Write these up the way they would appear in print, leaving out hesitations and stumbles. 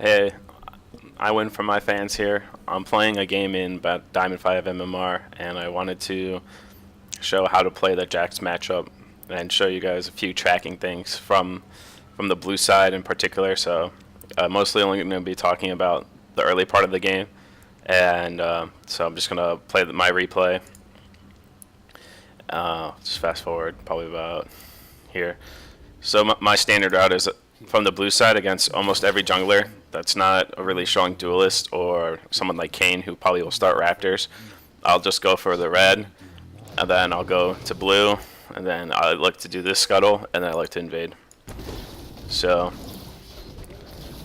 Hey, I win for my fans here. I'm playing a game in Diamond 5 MMR, and I wanted to show how to play the Jax matchup and show you guys a few tracking things from the blue side in particular. So mostly only going to be talking about the early part of the game, and so I'm just going to play my replay. Just fast forward probably about here. So my standard route is from the blue side against almost every jungler that's not a really strong duelist or someone like Kane who probably will start Raptors. I'll just go for the red, and then I'll go to blue, and then I look to do this scuttle, and then I like to invade. So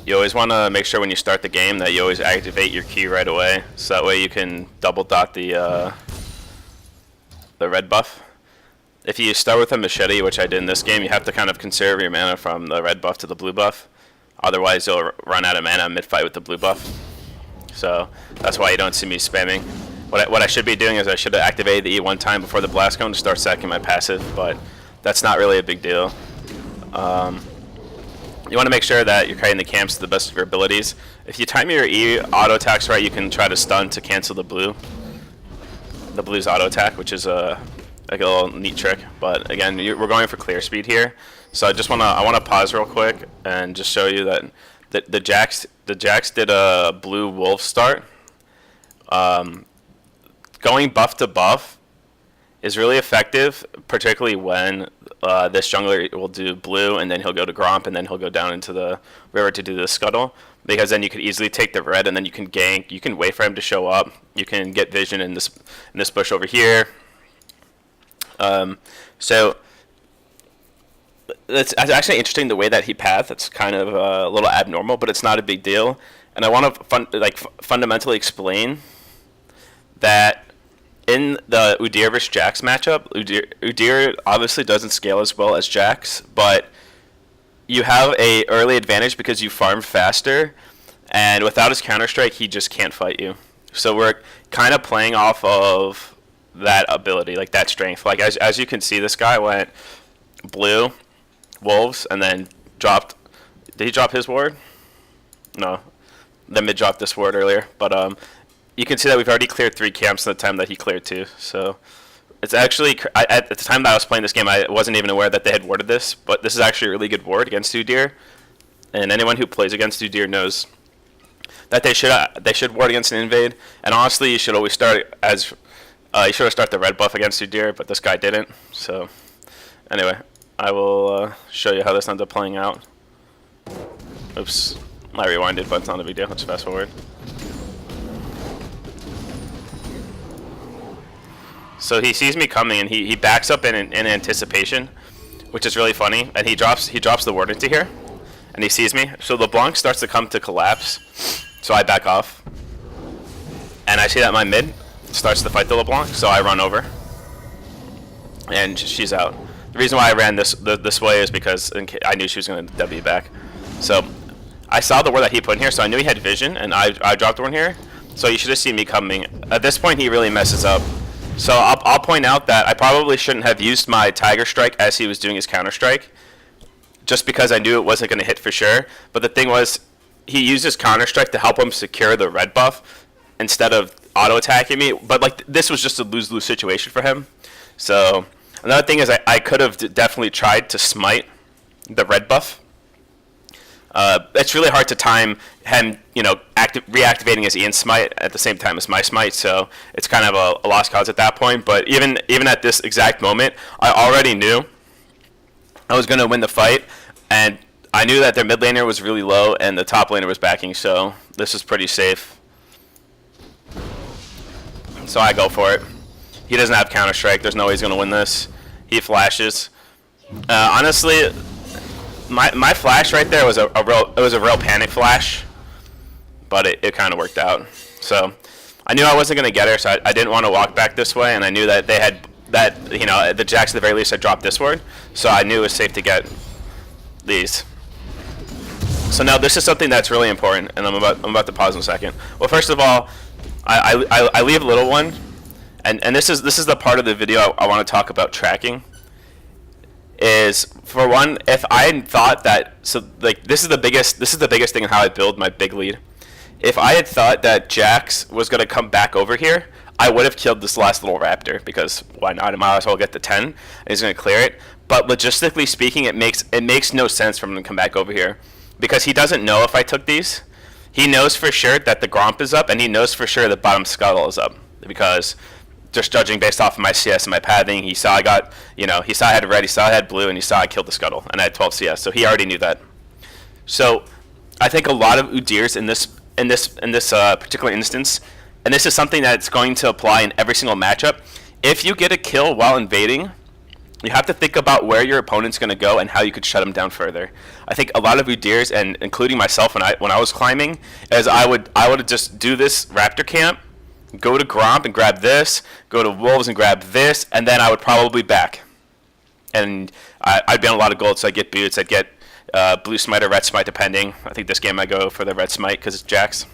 you always want to make sure when you start the game that you always activate your Q right away, so that way you can double dot the red buff. If you start with a machete, which I did in this game, you have to kind of conserve your mana from the red buff to the blue buff. Otherwise, you'll run out of mana mid-fight with the blue buff. So that's why you don't see me spamming. What I should be doing is I should have activated the E one time before the blast cone to start stacking my passive, but that's not really a big deal. You want to make sure that you're creating the camps to the best of your abilities. If you time your E auto attacks right, you can try to stun to cancel the blue's auto attack, which is like a little neat trick. But again, we're going for clear speed here, so I want to pause real quick and just show you that the Jax did a blue wolf start. Going buff to buff is really effective, particularly when this jungler will do blue, and then he'll go to Gromp, and then he'll go down into the river to do the scuttle, because then you could easily take the red, and then you can gank. You can wait for him to show up. You can get vision in this bush over here. So it's actually interesting the way that he pathed. It's kind of a little abnormal, but it's not a big deal. And I want to fundamentally explain that in the Udyr vs Jax matchup, Udyr obviously doesn't scale as well as Jax, but you have a early advantage because you farm faster, and without his counter strike, he just can't fight you. So we're kind of playing off of that ability, like that strength. Like as you can see, this guy went blue, wolves, and then dropped. Did he drop his ward? No, then mid dropped this ward earlier. But you can see that we've already cleared 3 camps in the time that he cleared 2. So it's actually at the time that I was playing this game, I wasn't even aware that they had warded this. But this is actually a really good ward against Udyr, and anyone who plays against Udyr knows that they should ward against an invade. And honestly, you should always start as you should have started the red buff against Udyr, but this guy didn't. So anyway, I will show you how this ends up playing out. Oops, I rewinded, but it's not a big deal. Let's fast forward. So he sees me coming, and he backs up in anticipation, which is really funny. And he drops the ward into here, and he sees me. So LeBlanc starts to come to collapse. So I back off, and I see that my mid starts to fight the LeBlanc, so I run over, and she's out. The reason why I ran this way is because I knew she was going to W back. So I saw the ward that he put in here, so I knew he had vision, and I dropped one here. So you should have seen me coming. At this point, he really messes up. So I'll point out that I probably shouldn't have used my Tiger Strike as he was doing his counter strike, just because I knew it wasn't going to hit for sure. But the thing was, he used his counter strike to help him secure the red buff instead of auto attacking me. But like, this was just a lose-lose situation for him. So another thing is I could have definitely tried to smite the red buff. It's really hard to time him, reactivating his Ian smite at the same time as my smite, so it's kind of a lost cause at that point. But even at this exact moment, I already knew I was going to win the fight, and I knew that their mid laner was really low and the top laner was backing, so this is pretty safe. So I go for it. He doesn't have counter strike. There's no way he's going to win this. He flashes. Honestly, my flash right there was a real panic flash, but it kind of worked out. So I knew I wasn't going to get her, so I didn't want to walk back this way, and I knew that they had the Jax at the very least had dropped this ward, so I knew it was safe to get these. So now this is something that's really important, and I'm about to pause in a second. Well, first of all, I leave a little one, and this is the part of the video I want to talk about tracking. is, for one, if I had thought that, so like this is the biggest thing in how I build my big lead. If I had thought that Jax was gonna come back over here, I would have killed this last little raptor, because why not? I might as well get the 10 and he's gonna clear it. But logistically speaking, it makes no sense for him to come back over here, because he doesn't know if I took these. He knows for sure that the Gromp is up, and he knows for sure the bottom scuttle is up, because just judging based off of my CS and my pathing, he saw I got, he saw I had red, he saw I had blue, and he saw I killed the scuttle, and I had 12 CS, so he already knew that. So I think a lot of Udyrs in this particular instance, and this is something that's going to apply in every single matchup. If you get a kill while invading, you have to think about where your opponent's going to go and how you could shut him down further. I think a lot of Udyrs, and including myself when I was climbing, is I would just do this raptor camp, go to Gromp and grab this, go to Wolves and grab this, and then I would probably back. And I'd be on a lot of gold, so I'd get boots, I'd get blue smite or red smite depending. I think this game I go for the red smite because it's Jax.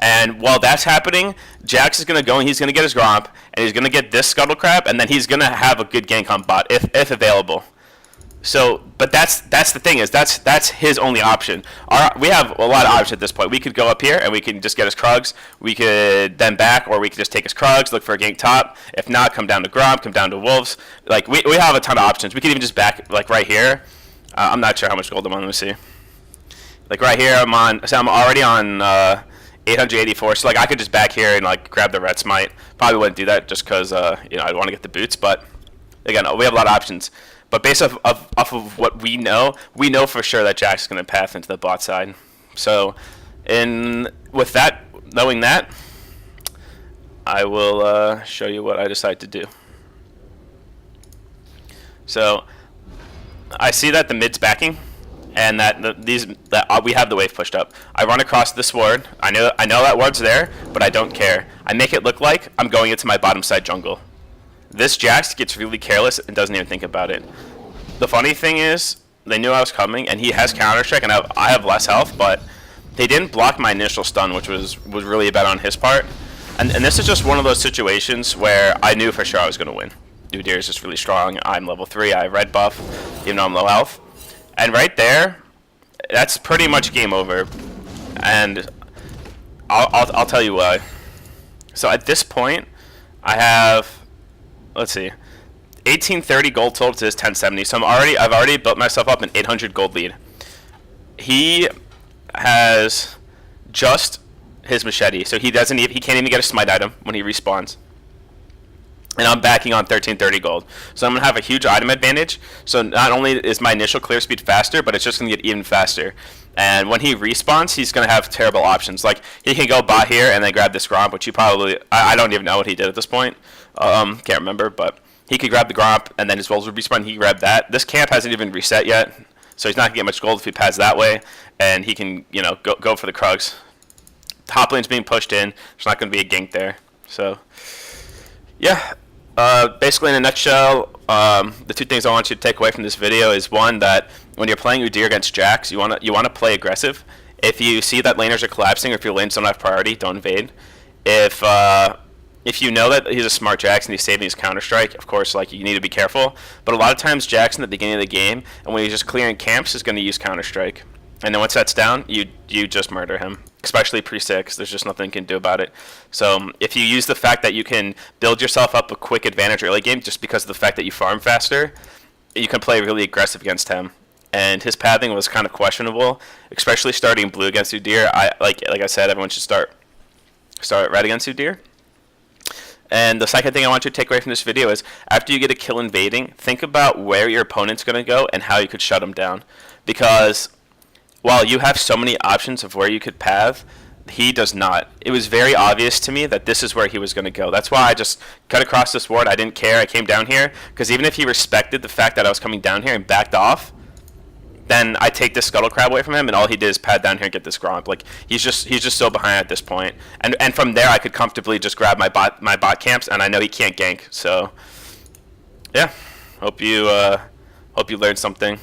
And while that's happening, Jax is going to go and he's going to get his Gromp, and he's going to get this Scuttle Crab, and then he's going to have a good gank on bot if available. So, but that's the thing, is that's his only option. We have a lot of options at this point. We could go up here and we can just get his Krugs. We could then back, or we could just take his Krugs, look for a gank top. If not, come down to Gromp, come down to Wolves. Like we have a ton of options. We could even just back like right here. I'm not sure how much gold I'm on. Let me see. Like right here, I'm already on 884. So like I could just back here and like grab the red smite. Probably wouldn't do that just because I'd want to get the boots. But again, we have a lot of options. But based off of what we know for sure that Jax is going to path into the bot side. So, with that, knowing that, I will show you what I decide to do. So, I see that the mid's backing, and that we have the wave pushed up. I run across this ward. I know that ward's there, but I don't care. I make it look like I'm going into my bottom side jungle. This Jax gets really careless and doesn't even think about it. The funny thing is, they knew I was coming, and he has Counter-Strike, and I have less health, but they didn't block my initial stun, which was really bad on his part. And this is just one of those situations where I knew for sure I was going to win. Udyr is just really strong. I'm level 3. I have red buff, even though I'm low health. And right there, that's pretty much game over. And I'll tell you why. So at this point, I have... Let's see, 1830 gold total to his 1070. So I've already built myself up an 800 gold lead. He has just his machete, so he can't even get a smite item when he respawns. And I'm backing on 1330 gold. So I'm gonna have a huge item advantage. So not only is my initial clear speed faster, but it's just gonna get even faster. And when he respawns, he's going to have terrible options. Like, he can go bot here and then grab this Gromp, which I don't even know what he did at this point. Can't remember, but he could grab the Gromp, and then his Wolves would respawn, he grabbed that. This camp hasn't even reset yet, so he's not going to get much gold if he pads that way, and he can, go for the Krugs. Top lane's being pushed in. There's not going to be a gank there. So, yeah. Basically, in a nutshell, the two things I want you to take away from this video is, one, that when you're playing Udyr against Jax, you want to play aggressive. If you see that laners are collapsing, or if your lanes don't have priority, don't invade. If you know that he's a smart Jax and he's saving his Counter-Strike, of course, like, you need to be careful. But a lot of times, Jax in the beginning of the game, and when he's just clearing camps, is going to use Counter-Strike. And then once that's down, you just murder him. Especially pre-6, there's just nothing you can do about it. So if you use the fact that you can build yourself up a quick advantage early game just because of the fact that you farm faster, you can play really aggressive against him. And his pathing was kind of questionable, especially starting blue against Udyr. Like I said, everyone should start red against Udyr. And the second thing I want you to take away from this video is, after you get a kill invading, think about where your opponent's going to go and how you could shut him down. Because while you have so many options of where you could path, he does not. It was very obvious to me that this is where he was going to go. That's why I just cut across this ward. I didn't care. I came down here, because even if he respected the fact that I was coming down here and backed off, then I take this Scuttle Crab away from him, and all he did is pad down here and get this Gromp. Like, he's just so behind at this point. And from there, I could comfortably just grab my bot camps, and I know he can't gank. So, yeah. Hope you learned something.